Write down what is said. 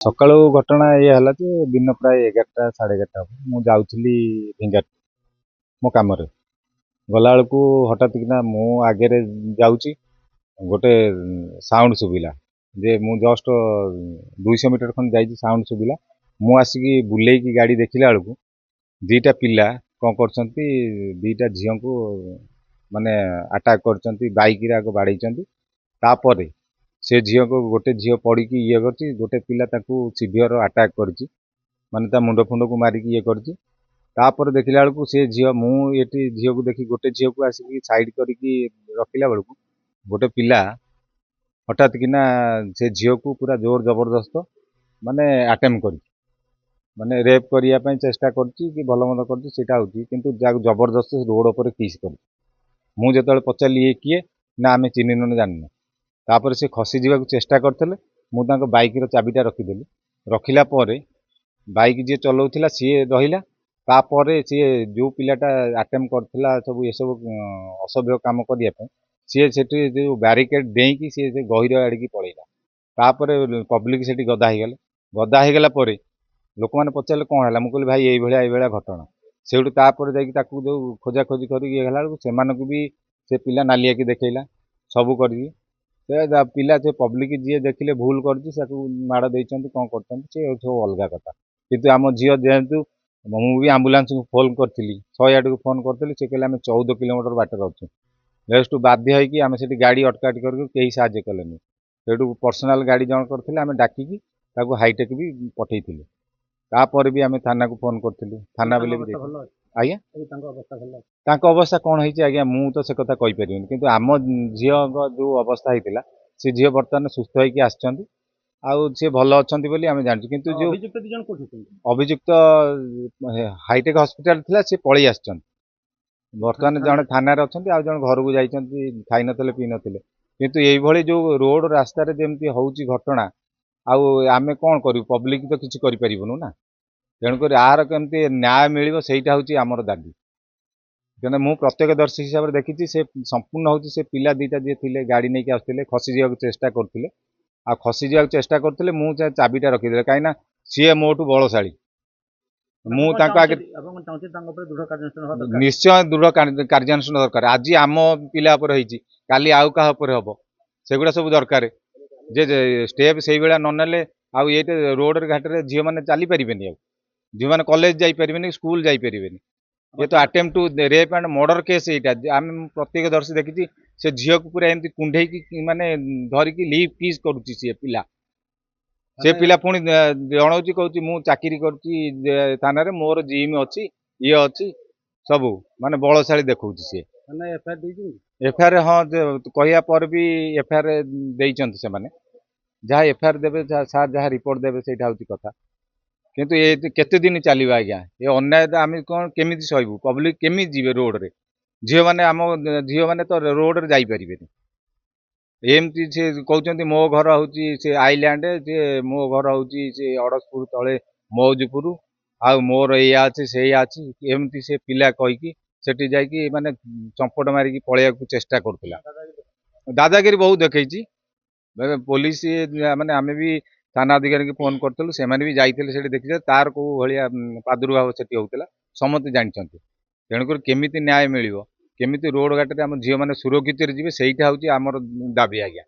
ସକାଳୁ ଘଟଣା ଏଇଆ ହେଲା ଯେ ଦିନ ପ୍ରାୟ 11ଟା ସାଢ଼େ 11ଟା ହେବ। ମୁଁ ଯାଉଥିଲି ଢେଙ୍ଗାଟି ମୋ କାମରେ। ଗଲାବେଳକୁ ହଠାତ୍ କିନା ମୁଁ ଆଗରେ ଯାଉଛି, ଗୋଟେ ସାଉଣ୍ଡ ଶୁଭିଲା ଯେ ମୁଁ ଜଷ୍ଟ 200 ମିଟର ଖଣ୍ଡେ ଯାଇଛି, ସାଉଣ୍ଡ ଶୁଭିଲା। ମୁଁ ଆସିକି ବୁଲେଇକି ଗାଡ଼ି ଦେଖିଲା ବେଳକୁ ଦୁଇଟା ପିଲା କ'ଣ କରିଛନ୍ତି, ଦୁଇଟା ଝିଅଙ୍କୁ ମାନେ ଆଟାକ୍ କରିଛନ୍ତି, ବାଇକରେ ଆଗ ବାଡ଼େଇଛନ୍ତି। ତାପରେ ସେ ଝିଅକୁ ଗୋଟେ ଝିଅ ପଡ଼ିକି ଇଏ କରିଛି, ଗୋଟେ ପିଲା ତାକୁ ସିଭିୟର ଆଟାକ୍ କରିଛି, ମାନେ ତା ମୁଣ୍ଡ ଫୁଣ୍ଡକୁ ମାରିକି ଇଏ କରିଛି। ତାପରେ ଦେଖିଲା ବେଳକୁ ସେ ଝିଅ, ମୁଁ ଏଠି ଝିଅକୁ ଦେଖି ଗୋଟେ ଝିଅକୁ ଆସିକି ସାଇଡ୍ କରିକି ରଖିଲା ବେଳକୁ ଗୋଟେ ପିଲା ହଠାତ୍ କିନା ସେ ଝିଅକୁ ପୁରା ଜୋର ଜବରଦସ୍ତ ମାନେ ଆଟେମ୍ପ କରିଛି, ମାନେ ରେପ୍ କରିବା ପାଇଁ ଚେଷ୍ଟା କରିଛି କି ଭଲ ମନ୍ଦ କରିଛି ସେଇଟା ହେଉଛି, କିନ୍ତୁ ଯାହାକୁ ଜବରଦସ୍ତ ରୋଡ଼ ଉପରେ କିସ୍ କରିଛି। ମୁଁ ଯେତେବେଳେ ପଚାରିଲି ଇଏ କିଏ, ନା ଆମେ ଚିହ୍ନିନୁ ଜାଣିନୁ। ତାପରେ ସେ ଖସି ଯିବାକୁ ଚେଷ୍ଟା କରିଥିଲେ, ମୁଁ ତାଙ୍କ ବାଇକ୍ର ଚାବିଟା ରଖିଦେଲି। ରଖିଲା ପରେ ବାଇକ୍ ଯିଏ ଚଲାଉଥିଲା ସିଏ ରହିଲା। ତାପରେ ସିଏ ଯେଉଁ ପିଲାଟା ଆଟେମ୍ପ କରିଥିଲା ସବୁ ଏସବୁ ଅସଭ୍ୟ କାମ କରିବା ପାଇଁ, ସିଏ ସେଠି ଯେଉଁ ବ୍ୟାରିକେଡ୍ ଡେଇଁକି ସିଏ ସେ ଗହିର ଆଡ଼ିକି ପଳେଇଲା। ତାପରେ ପବ୍ଲିକ୍ ସେଠି ଗଦା ହେଇଗଲେ। ଗଦା ହେଇଗଲା ପରେ ଲୋକମାନେ ପଚାରିଲେ କ'ଣ ହେଲା, ମୁଁ କହିଲି ଭାଇ ଏଇଭଳିଆ ଘଟଣା। ସେଇଠୁ ତାପରେ ଯାଇକି ତାକୁ ଯେଉଁ ଖୋଜାଖୋଜି କରିକି ଇଏ ହେଲା ବେଳକୁ ସେମାନଙ୍କୁ ବି ସେ ପିଲା ନାଲି ଆଖି ଦେଖେଇଲା, ସବୁ କରିକି ସେ ପିଲା ସେ ପବ୍ଲିକ୍ ଯିଏ ଦେଖିଲେ ଭୁଲ କରିଛି, ତାକୁ ମାଡ଼ ଦେଇଛନ୍ତି, କ'ଣ କରୁଛନ୍ତି ସେ ସବୁ ଅଲଗା କଥା। କିନ୍ତୁ ଆମ ଝିଅ ଯେହେତୁ, ମୁଁ ବି ଆମ୍ବୁଲାନ୍ସକୁ ଫୋନ୍ କରିଥିଲି, 108କୁ ଫୋନ୍ କରିଥିଲି, ସେ କହିଲେ ଆମେ 14 କିଲୋମିଟର ବାଟରେ ଅଛୁ। ନେକ୍ସଟ ବାଧ୍ୟ ହେଇକି ଆମେ ସେଠି ଗାଡ଼ି ଅଟକାଅଟି କରିକି କେହି ସାହାଯ୍ୟ କଲେନି। ସେଇଠୁ ପର୍ସନାଲ ଗାଡ଼ି ଜଣକ କରିଥିଲେ, ଆମେ ଡାକିକି ତାକୁ ହାଇଟେକ୍ ବି ପଠେଇଥିଲୁ। ତାପରେ ବି ଆମେ ଥାନାକୁ ଫୋନ୍ କରିଥିଲୁ, ଥାନା ବେଲେ ବି ଆଜ୍ଞା ତାଙ୍କ ଅବସ୍ଥା କ'ଣ ହେଇଛି ଆଜ୍ଞା ମୁଁ ତ ସେ କଥା କହିପାରିବିନି, କିନ୍ତୁ ଆମ ଝିଅଙ୍କ ଯେଉଁ ଅବସ୍ଥା ହେଇଥିଲା ସେ ଝିଅ ବର୍ତ୍ତମାନ ସୁସ୍ଥ ହେଇକି ଆସିଛନ୍ତି, ଆଉ ସିଏ ଭଲ ଅଛନ୍ତି ବୋଲି ଆମେ ଜାଣିଛୁ। କିନ୍ତୁ ଯେଉଁ ଅଭିଯୁକ୍ତ ହାଇଟେକ୍ ହସ୍ପିଟାଲ ଥିଲା, ସେ ପଳେଇ ଆସିଛନ୍ତି। ବର୍ତ୍ତମାନ ଜଣେ ଥାନାରେ ଅଛନ୍ତି, ଆଉ ଜଣେ ଘରକୁ ଯାଇଛନ୍ତି, ଖାଇନଥିଲେ ପିଇ ନଥିଲେ। କିନ୍ତୁ ଏଇଭଳି ଯେଉଁ ରୋଡ଼ ରାସ୍ତାରେ ଯେମିତି ହେଉଛି ଘଟଣା, ଆଉ ଆମେ କ'ଣ କରିବୁ, ପବ୍ଲିକ୍ ତ କିଛି କରିପାରିବୁନୁ ନା। ତେଣୁକରି ଆହାର କେମିତି ନ୍ୟାୟ ମିଳିବ ସେଇଟା ହେଉଛି ଆମର ଦାବି। କାହିଁକିନା ମୁଁ ପ୍ରତ୍ୟକ୍ଷଦର୍ଶୀ ହିସାବରେ ଦେଖିଛି, ସେ ସମ୍ପୂର୍ଣ୍ଣ ହେଉଛି ସେ ପିଲା ଦୁଇଟା ଯିଏ ଥିଲେ ଗାଡ଼ି ନେଇକି ଆସୁଥିଲେ, ଖସି ଯିବାକୁ ଚେଷ୍ଟା କରୁଥିଲେ। ଆଉ ଖସି ଯିବାକୁ ଚେଷ୍ଟା କରୁଥିଲେ, ମୁଁ ସେ ଚାବିଟା ରଖିଦେଲି, କାହିଁକିନା ସିଏ ମୋଠୁ ବଳଶାଳୀ। ମୁଁ ତାଙ୍କ ଆଗରେ ନିଶ୍ଚୟ ଦୃଢ଼ କାର୍ଯ୍ୟାନୁଷ୍ଠାନ ଦରକାର। ଆଜି ଆମ ପିଲା ଉପରେ ହେଇଛି, କାଲି ଆଉ କାହା ଉପରେ ହବ, ସେଗୁଡ଼ା ସବୁ ଦରକାର। ଯେ ଷ୍ଟେପ୍ ସେଇଭଳିଆ ନ ନେଲେ ଆଉ ଏଇଟା ରୋଡ଼ରେ ଘାଟରେ ଝିଅମାନେ ଚାଲିପାରିବେନି, ଆଉ ଝିଅମାନେ କଲେଜ ଯାଇପାରିବେନି, ସ୍କୁଲ ଯାଇପାରିବେନି। ଏ ତ attempt to rape and murder case ଏଇଟା। ଆମେ ପ୍ରତ୍ୟକ୍ଷଦର୍ଶୀ ଦେଖିଛି, ସେ ଝିଅକୁ ପୁରା ଏମିତି କୁଣ୍ଢେଇକି ମାନେ ଧରିକି ଲିପ୍ କିସ୍ କରୁଛି ସିଏ ପିଲା। ସେ ପିଲା ପୁଣି ଜଣଉଛି, କହୁଛି ମୁଁ ଚାକିରି କରୁଛି ଥାନାରେ, ମୋର ଜିମ୍ ଅଛି, ଇଏ ଅଛି, ସବୁ ମାନେ ବଳଶାଳୀ ଦେଖଉଛି ସିଏ। ଏଫଆଇଆର ହଁ କହିବା ପରେ ବି ଏଫଆଇଆର ଦେଇଛନ୍ତି ସେମାନେ। ଯାହା ଏଫଆଇଆର ଦେବେ, ସାର୍ ଯାହା ରିପୋର୍ଟ ଦେବେ ସେଇଟା ହେଉଛି କଥା। କିନ୍ତୁ ଏ କେତେ ଦିନ ଚାଲିବ ଆଜ୍ଞା ଏ ଅନ୍ୟାୟ? ଆମେ କ'ଣ କେମିତି ସହିବୁ? ପବ୍ଲିକ୍ କେମିତି ଯିବେ ରୋଡ଼ରେ? ଝିଅମାନେ, ଆମ ଝିଅମାନେ ତ ରୋଡ଼ରେ ଯାଇପାରିବେନି। ଏମିତି ସେ କହୁଛନ୍ତି ମୋ ଘର ହେଉଛି ସେ ଆଇଲ୍ୟାଣ୍ଡ, ସେ ମୋ ଘର ହେଉଛି ସେ ଅଡ଼ଶପୁର ତଳେ ମୌଜପୁର, ଆଉ ମୋର ଏଇଆ ଅଛି ସେଇଆ ଅଛି, ଏମିତି ସେ ପିଲା କହିକି ସେଠି ଯାଇକି ମାନେ ଚମ୍ପଟ ମାରିକି ପଳେଇବାକୁ ଚେଷ୍ଟା କରୁଥିଲା। ଦାଦାଗିରି ବହୁତ ଦେଖେଇଛି। ପୋଲିସ ମାନେ ଆମେ ବି ଥାନା ଅଧିକାରୀଙ୍କୁ ଫୋନ୍ କରିଥିଲୁ, ସେମାନେ ବି ଯାଇଥିଲେ ସେଠି ଦେଖିଥିଲେ, ତାର କୋଉ ଭଳିଆ ପ୍ରାଦୁର୍ଭାବ ସେଠି ହେଉଥିଲା ସମସ୍ତେ ଜାଣିଛନ୍ତି। ତେଣୁକରି କେମିତି ନ୍ୟାୟ ମିଳିବ, କେମିତି ରୋଡ଼ ଘାଟରେ ଆମ ଝିଅମାନେ ସୁରକ୍ଷିତରେ ଯିବେ, ସେଇଟା ହେଉଛି ଆମର ଦାବି ଆଜ୍ଞା।